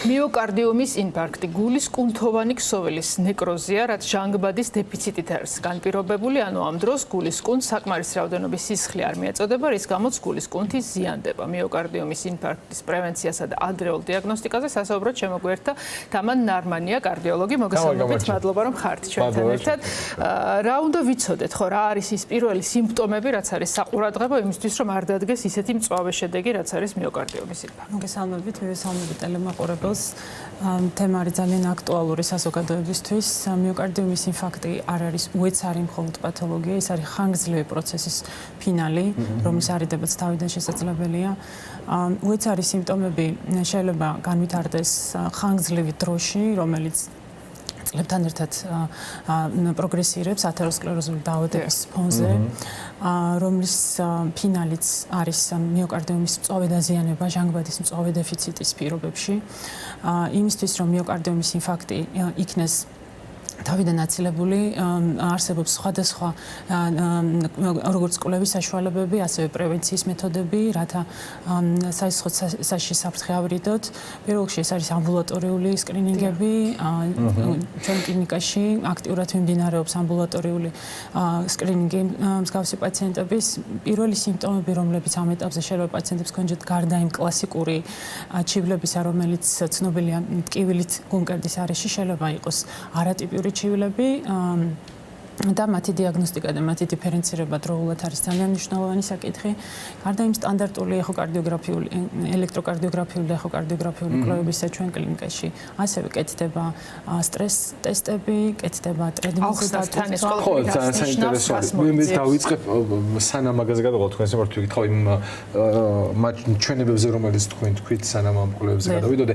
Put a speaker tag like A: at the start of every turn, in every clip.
A: Მიოკარდიუმის ინფარქტი გულის კუნთოვანი ქსოვილის ნეკროზია, რაც ჟანგბადის დეფიციტით არის განპირობებული, ანუ ამ დროს გულის კუნთს საკმარის რაოდენობის სისხლი არ მიეწოდება, რის გამოც გულის კუნთი ზიანდება. მიოკარდიუმის ინფარქტის პრევენციასა და ადრეულ დიაგნოსტიკაზე სასაუბროდ შემოგვერთა თამარ ნარმანია, კარდიოლოგი. მოგესალმებით, მადლობა რომ ხართ ჩვენთან ერთად. რა უნდა ვიცოდეთ, ხო, რა არის ის პირველი სიმპტომები, რაც არის საყურადღებო იმისთვის, რომ არ დადგეს ისეთი მწვავე შედეგი, რაც არის მიოკარდიუმის ინფარქტი.
B: მოგესალმებით, მივესალმებით ტელემაყურებელს. თემა არის ძალიან აქტუალური საზოგადოებისთვის. მიოკარდიუმის ინფარქტი არ არის უეცარი მხოლოდ პათოლოგია, ის არის ხანგრძლივი პროცესის ფინალი, რომლის არიდებაც თავიდან შესაძლებელია. უეცარი სიმპტომები შეიძლება განვითარდეს ხანგრძლივი დროში, რომელიც წლებთან ერთად პროგრესირებს ათეროსკლეროზული დაავადების ფონზე, რომლის ფინალიც არის მიოკარდიუმის მწვავე დაზიანება ჟანგბადის მწვავე დეფიციტის პირობებში. იმისთვის, რომ მიოკარდიუმის ინფარქტი იქნეს თავიდან აცილებული, არსებობს სხვადასხვა როგორც კვლევის საშუალებები, ასევე პრევენციის მეთოდები, რათა საისხლო საშიში საფრთხე ავირიდოთ. პირველ რიგში ეს არის ამბულატორიული სკრინინგები. ჩვენ კლინიკაში აქტიურად მიმდინარეობს ამბულატორიული სკრინინგი მსგავსი პაციენტების. პირველი სიმპტომები, რომლებიც ამ ეტაპზე შეიძლება პაციენტებს ჰქონდეთ გარდა იმ კლასიკური ჩივლებისა, რომელიც ცნობილია ტკივილით გულმკერდის არეში, შეიძლება იყოს არატიპიური ჩივილები და მათი დიაგნოსტიკა და მათი დიფერენცირება დროულად არის ძალიან მნიშვნელოვანი საკითხი. გარდა იმ სტანდარტული ეხოკარდიოგრაფიული, ელექტროკარდიოგრაფიული, ეხოკარდიოგრაფიული კვლევებისა ჩვენ კლინიკაში ასევე კეთდება სტრეს ტესტები, კეთდება ტრედმილზე დატვირთვა.
C: ხო, ძალიან საინტერესოა. მე დავიწყებ სანამ მაგაზე გადავყავ თქვენს მიმართ ვიკითხავ იმ ჩვენებებზე, რომელიც თქვით სანამ ამ კვლევებზე გადავიდოდე.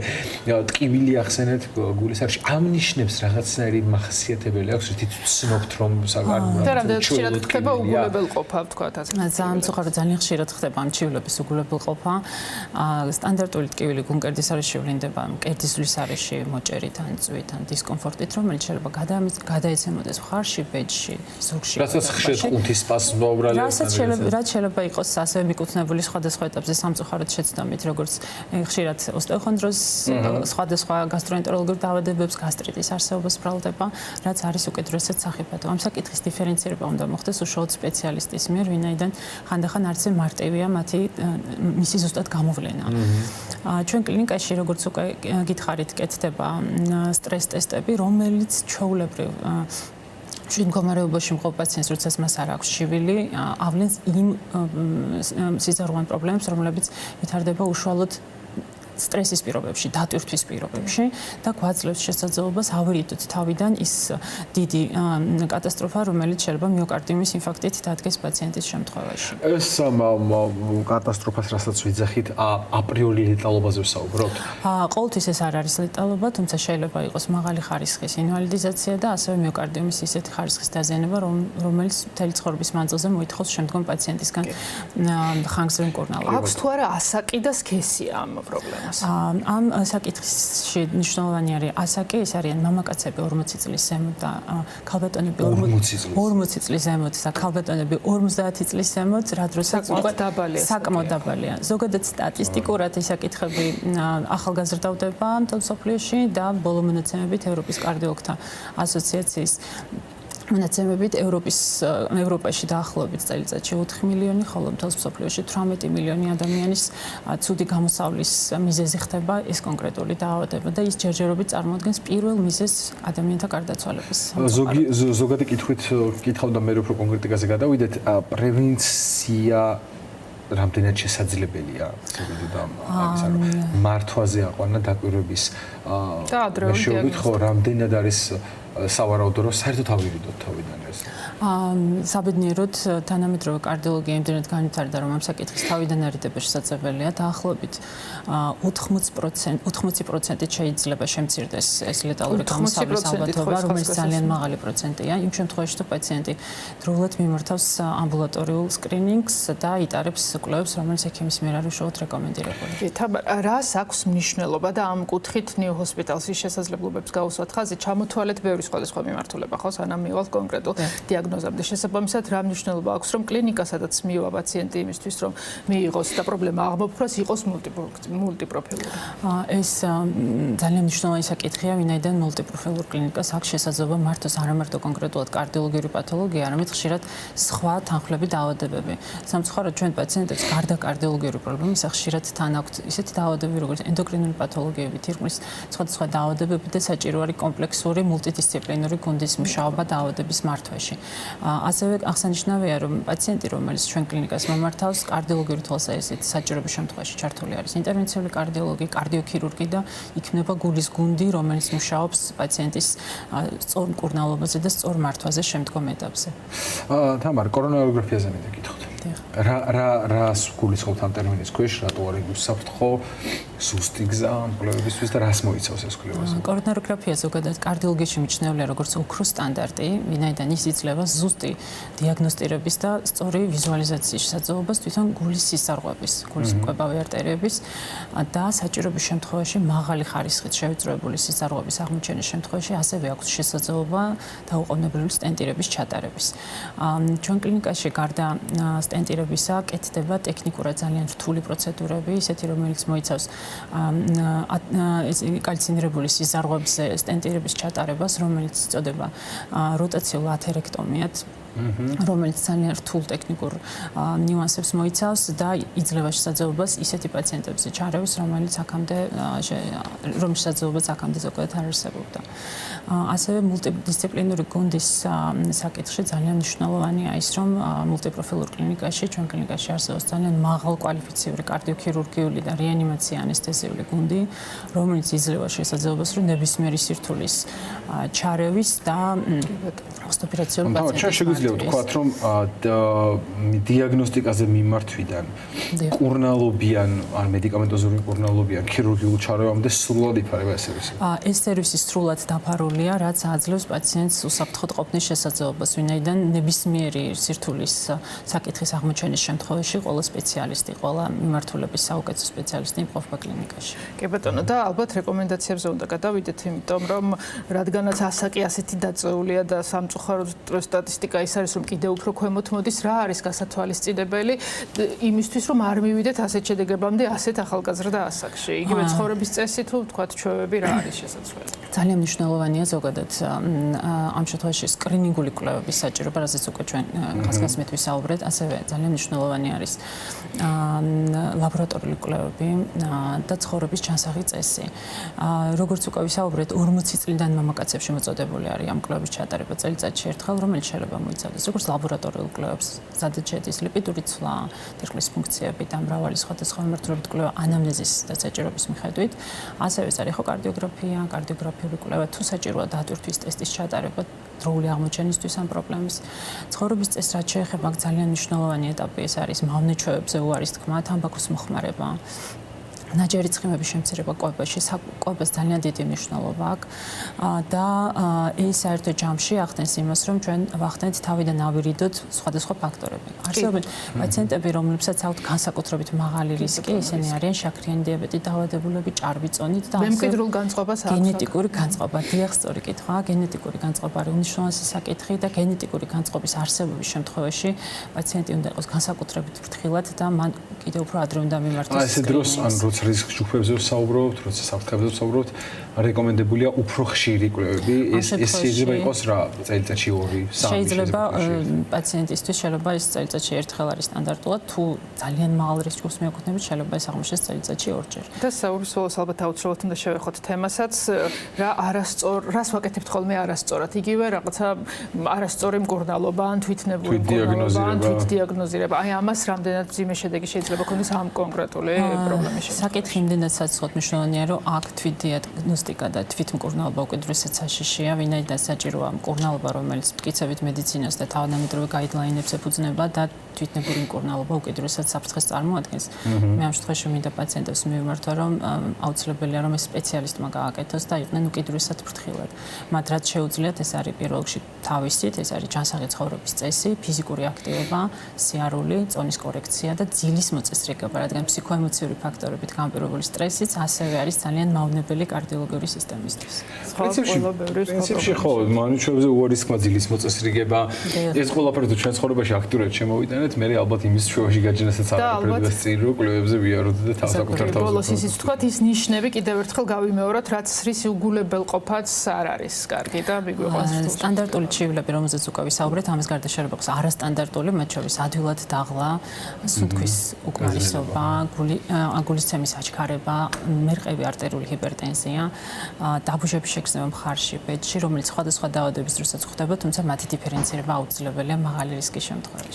C: ტკივილი ახსენეთ გულის არეში. ამ ნიშნებს რაღაცნაირი მახასიათებელი აქვს, რითიც ვცნობთ, რომ
A: რამდენად ხშირად ხდება უგულებელყოფა, ვთქვათ ასე.
B: ძალიან ხშირად ხდება ამ ჩივლების უგულებელყოფა. სტანდარტული ტკივილი გულმკერდის არეში ვლინდება მკერდისძვლის არეში მოჭერით ან წვით ან დისკომფორტით, რომელიც შეიძლება გადაეცემოდეს მხარში, ბედში, ზურგში.
C: რასაც ხშირად ყუნთის სპაზმი უბრალოდ
B: რაც შეიძლება იყოს ასევე მიკუთვნებული სხვადასხვა ეტაპზე სამწუხაროდ შეცდომით, როგორც ხშირად ოსტეოხონდროზ, სხვადასხვა გასტროენტეროლოგიურ დაავადებებს, გასტრიტის არსებობას ბრალდება, რაც არის უკიდურესად სახიფათო. ამ საკითხის დიფერენცირება უნდა მოხდეს უშუალოდ სპეციალისტის მიერ, ვინაიდან ხანდახან არც მარტივია მისი ზუსტად გამოვლენა. ჩვენ კლინიკაში, როგორც უკვე გითხარით, კეთდება სტრეს ტესტები, რომელიც ჩვეულებრივ შინ მდგომარეობაში მყოფ პაციენტს, როდესაც მას არ აქვს ჩივილი, ავლენს იმ სიზარღვან პრობლემებს, რომლებიც ვითარდება უშუალოდ სტრესის პირობებში, დატვირთვის პირობებში და გვაძლევს შესაძლებლობას ავირიდოთ თავიდან ის დიდი კატასტროფა, რომელიც შეიძლება მიოკარდიუმის ინფარქტით დადგეს პაციენტის შემთხვევაში.
C: ეს კატასტროფას, რასაც ვიძახით, აპრიორი ლეტალობაზე ვსაუბრობთ?
B: ყოველთვის ეს არ არის ლეტალობა, თუმცა შეიძლება იყოს მაღალი ხარისხის ინვალიდიზაცია და ასევე მიოკარდიუმის ისეთი ხარისხის დაზიანება, რომელიც მთელი ცხოვრების მანძილზე მოითხოვს შემდგომ პაციენტისგან ხანგრძლივ მკურნალობას.
A: აქვს თუ არა ასაკი და სქესია ამ პრობლემას?
B: ამ საკითხში მნიშვნელოვანი არის ასაკი, ეს არიან მამაკაცები 40 წლის ზემოთ და ქალბატონები 40 წლის ზემოთ და ქალბატონები 50 წლის ზემოთ, რა დროსაც საკმაოდ დაბალია. ზოგადად სტატისტიკურად ეს საკითხები ახალგაზრდავდება მთელ მსოფლიოში და ბოლო მონაცემებით ევროპის კარდიოლოგთა ასოციაციის მონაცემებით ევროპაში დაახლოებით წელიწადში 4 მილიონი, ხოლო მთელ მსოფლიოში 18 მილიონი ადამიანის ცუდი გამოსავლის მიზეზი ხდება ეს კონკრეტული დაავადება და ის ჯერჯერობით წარმოადგენს პირველ მიზეზს ადამიანთა გარდაცვალების.
C: ზოგადი კითხვით კითხავდა მე უფრო კონკრეტიკაზე გადავიდეთ, პრევენცია რამდენად შესაძლებელია მართვაზე აყვანა დაკვირვების
A: და ადრეული
C: დიაგნოსტიკა ხო რამდენად არის სავარაუდო რომ საერთოდ ავირიდოთ თავიდან ეს
B: საბედნიეროდ თანამედროვე კარდიოლოგია იმდენად განვითარდა, რომ ამ საკითხის თავიდან არიდება შესაძლებელია დაახლოებით 80%-ით შეიძლება შემცირდეს ეს ლეტალური გამოსავლის ალბათობა, რომელიც ძალიან მაღალი პროცენტია. იმ შემთხვევაში, თუ პაციენტი დროულად მიმართავს ამბულატორიულ სკრინინგს და იტარებს კვლევებს, რომელიც ექიმის მიერ არის უშუალოდ რეკომენდირებული.
A: რას აქვს მნიშვნელობა და ამ კუთხით ნიუ ჰოსპიტალში შესაძლებლობებს გაუსვათ ხაზი, ჩამოთვალეთ ბევრი სხვადასხვა მიმართულება, ხო, სანამ მივალთ კონკრეტულ დიაგნოზს. დიაგნოზამდე. შესაბამისად, რა მნიშვნელობა აქვს, რომ კლინიკა, სადაც მივა პაციენტი იმისთვის, რომ მიიღოს და პრობლემა აღმოფხვრას, იყოს მულტიპროფილური.
B: ეს ძალიან მნიშვნელოვანი საკითხია, ვინაიდან მულტიპროფილურ კლინიკას აქვს შესაძლებლობა მართოს არა მარტო კონკრეტულად კარდიოლოგიური პათოლოგია, არამედ ხშირად სხვა თანხმლები დაავადებები. სამწუხაროდ ჩვენ პაციენტებს გარდა კარდიოლოგიური პრობლემისა ხშირად თან აქვთ ისეთი დაავადებები, როგორც ენდოკრინული პათოლოგიები, თირკმლის სხვადასხვა დაავადებები და საჭირო არის კომპლექსური მულტიდისციპლინური გუნდის მუშაობა დაავადების მართვაში. ასევე აღსანიშნავია, რომ პაციენტი, რომელიც ჩვენ კლინიკას მომართავს, კარდიოლოგიური თვალსაზრისით საჭიროების შემთხვევაში ჩართული არის ინტერვენციული კარდიოლოგი, კარდიოქირურგი და იქმნება გულის გუნდი, რომელიც მუშაობს პაციენტის სწორ მკურნალობაზე და სწორ მართვაზე შემდგომ ეტაპზე.
C: თამარ, კორონაროგრაფიაზე მინდა გითხრათ. რას გულისხმობთ ამ ტერმინის ქვეშ, რატო არის უსაფრთხო, ზუსტი გზა ამ კვლევებისთვის და რას მოიცავს ეს კვლევა?
B: კორონაროგრაფია ზოგადად კარდიოლოგიაში მიჩნეულია როგორც ოქროს სტანდარტი, ვინაიდან ის იძლევა ზუსტი დიაგნოსტირების და სწორი ვიზუალიზაციის შესაძლებლობას თვითონ გულის სისარღვების, გულის მკვებავი არტერიების და საჭიროების შემთხვევაში მაღალი ხარისხით შევიწროებული სისარღვების აღმოჩენის შემთხვევაში ასევე აქვს შესაძლებლობა დაუყოვნებლივ სტენტირების ჩატარების. ჩვენ კლინიკაში გარდა სტენტირებისა კეთდება ტექნიკურად ძალიან რთული პროცედურები, ისეთი რომელიც მოიცავს კალცინირებული სისარღვებზე სტენტირების ჩატარებას, რომელიც იწოდება როტაციულ ათერექტომიად, რომელიც ძალიან რთულ ტექნიკურ ნიუანსებს მოიცავს და იძლევა შესაძლებლობას ისეთი პაციენტებზე ჩარევის, რომლის შესაძლებლობაც აქამდე ზოგადად არ არსებობდა. ასევე მულტიდისციპლინური გუნდის საკითხში ძალიან მნიშვნელოვანია ის, რომ მულტიპროფილურ კლინიკაში, ჩვენ კლინიკაში არსებობს ძალიან მაღალკვალიფიციური კარდიოქირურგიული და რეანიმაცია ანესთეზიული გუნდი, რომელიც იძლევა შესაძლებლობას, რომ ნებისმიერი სირთულის ჩარევის და ოპერაციული პაციენტის
C: ვთქვათ, რომ დიაგნოსტიკაზე მიმართვიდან კურნალობიან, ან მედიკამენტოზური კურნალობიან ქირურგიულ ჩარევამდე სრულად იფარება ეს სერვისი.
B: ეს სერვისი სრულად დაფარულია, რაც აძლევს პაციენტს უსაფრთხოდ ყოფნის შესაძლებლობას, ვინაიდან ნებისმიერი სირთულის საკითხის აღმოჩენის შემთხვევაში ყველა სპეციალისტი, ყველა მიმართულების საუკეთესო სპეციალისტი იმყოფება კლინიკაში.
A: კი ბატონო, და ალბათ რეკომენდაციებზე უნდა გადავიდეთ, იმიტომ რომ რადგანაც ასაკი ასეთი დაწეულია და სამწუხაროდ სტატისტიკა ის არის, რომ კიდევ უფრო ქვემოთ მოდის, რა არის გასათვალისწინებელი იმისთვის, რომ არ მივიდეთ ასეთ შედეგებამდე ასეთ ახალგაზრდა ასაკში. იგივე ცხოვრების წესი თუ ვთქვათ ჩვევები რა არის შესაძლებელი?
B: ძალიან მნიშვნელოვანია ზოგადად ამ შემთხვევაში სკრინინგული კვლევების საჭიროება, რაზეც უკვე ჩვენ ხასხასმით ვისაუბრეთ, ასევე ძალიან მნიშვნელოვანი არის ლაბორატორიული კვლევები და ცხოვრების ჩანსაღი წესი. როგორც უკვე ვისაუბრეთ, 40 წლიდან მამაკაცებში მოწოდებული არის ამ კვლევების ჩატარება წელიწადში ერთხელ, რომელიც შეიძლება მოიცავდეს როგორც ლაბორატორიულ კვლევებს, სადაც შედის ლიპიდური ცვლა, თირკმლის ფუნქციები და მრავალი სხვადასხვა მიმართულებით კვლევა ანამნეზის და საჭიროების მიხედვით, ასევე ეს არის ხო კარდიოგრაფია, კარდიოგრაფიული კვლევა, თუ საჭიროა დატვირთვის ტესტის ჩატარება დროული აღმოჩენისთვის ამ პრობლემის. ცხოვრების წესს რაც შეეხება, ძალიან მნიშვნელოვანი ეტაპი ეს არის მავნე ჩვევებზე უარის თქმა, თამბაქოს მოხმარება. ნაჯერი ცხიმების შემცირება კვებაში, კვებას ძალიან დიდი მნიშვნელობა აქვს და ეს საერთო ჯამში ახდენს იმას, რომ ჩვენ ვახდენთ თავიდან ავირიდოთ სხვადასხვა ფაქტორები. არსებობენ პაციენტები, რომლებსაც აქვთ განსაკუთრებით მაღალი რისკი, ისინი არიან შაქრიანი დიაბეტით დაავადებულები, ჭარბი წონით და
A: მემკვიდრულ განწყობას აქვს.
B: გენეტიკური განწყობა, დიახ, სწორი კითხვაა, გენეტიკური განწყობა არის უნიშნულოვანესი საკითხი და გენეტიკური განწყობის არსებობის შემთხვევაში პაციენტი უნდა იყოს განსაკუთრებით ფრთხილად და მან კიდევ უფრო ადრე უნდა მიმართოს.
C: ესე დროს ან როცა რისკ ჯგუფებზე ვსაუბრობთ, როცა საფრთხეებზე ვსაუბრობთ, რეკომენდებულია უფრო ხშირი კვლევები. ეს შეიძლება იყოს რა, წელიწადში 2-3.
B: შეიძლება პაციენტისთვის შეიძლება ეს წელიწადში ერთხელ არის სტანდარტულად, თუ ძალიან მაღალ რისკ ჯგუფს მიეკუთვნებით, შეიძლება ეს აღმოჩნდეს წელიწადში 2-ჯერ.
A: და საუბრისას ალბათ აუცილებლად უნდა შევეხოთ თემასაც, რას ვაკეთებთ ხოლმე არასწორად. იგივე რაღაცა არასწორი მკურნალობა, ან თვითნებური მკურნალობა, ან თვითდიაგნოზირება. აი ამას რამდენად მძიმე შედეგი შეიძლება ქონდეს ამ კონკრეტული პრობლემის შემთხვევაში.
B: საკითხი იმდენად საწყოდ მნიშვნელოვანია, რომ აქ თვითდიაგნოსტიკა და თვითმკურნალობა უკიდურესად საშიშია, ვინაიდან საჭიროა მკურნალობა, რომელიც მტკიცებით მედიცინას და თავდამედროვე გაიდლაინებს ეფუძნება და თვითნებური მკურნალობა უკიდურესად საფრთხეს წარმოადგენს. მე ამ შემთხვევაში მინდა პაციენტებს მივიმართვა, რომ აუცილებელია, რომ ეს სპეციალისტმა გააკეთოს და იყვნენ უკიდურესად ფრთხილად. მათ რაც შეუძლიათ, ეს არის პირველ რიგში თავისით, ეს არის ჯანსაღი ცხოვრების წესი, ფიზიკური აქტივობა, სიარული, წონის კორექცია და ძილის მოწესრიგება, რადგან ფსიქოემოციური ფაქტორებით განპირობებული სტრესიც ასევე არის ძალიან მავნებელი კარდიოლოგიური სისტემისთვის.
C: პრინციპში ხო, მანიჩოებზე უარისკმა ძილის მოწესრიგება, ეს ყველაფერი თუ ჩვენ ცხოვრებაში აქტიურად შემოვიდანეთ, მე ალბათ იმის ჩვეუში გაჯნასაც არ არის წინ რო კლუბებზე ვიაროთ და თავსაკუთარ თავს.
A: ბოლოს ისიც თქვა ის ნიშნები კიდევ ერთხელ გავიმეოროთ, რაც სრის უგულებელყოფაც არ არის კარგი და მიგვიყვანს.
B: სტანდარტული ჩივილები, რომელზეც უკვე ვისაუბრეთ, ამის გარდა შეიძლება იყოს არასტანდარტული, მათ შორის ადვილად დაღლა, სუნთქვის უკმარისობა, გულისცემის აჩქარება, მერყევი არტერიული ჰიპერტენზია, დაბუჟების შეგრძნება მხარში, ბედში, რომელიც სხვადასხვა დაავადების დროსაც ხდება, თუმცა მათი დიფერენცირება აუცილებელია მაღალი რისკის შემთხვევაში.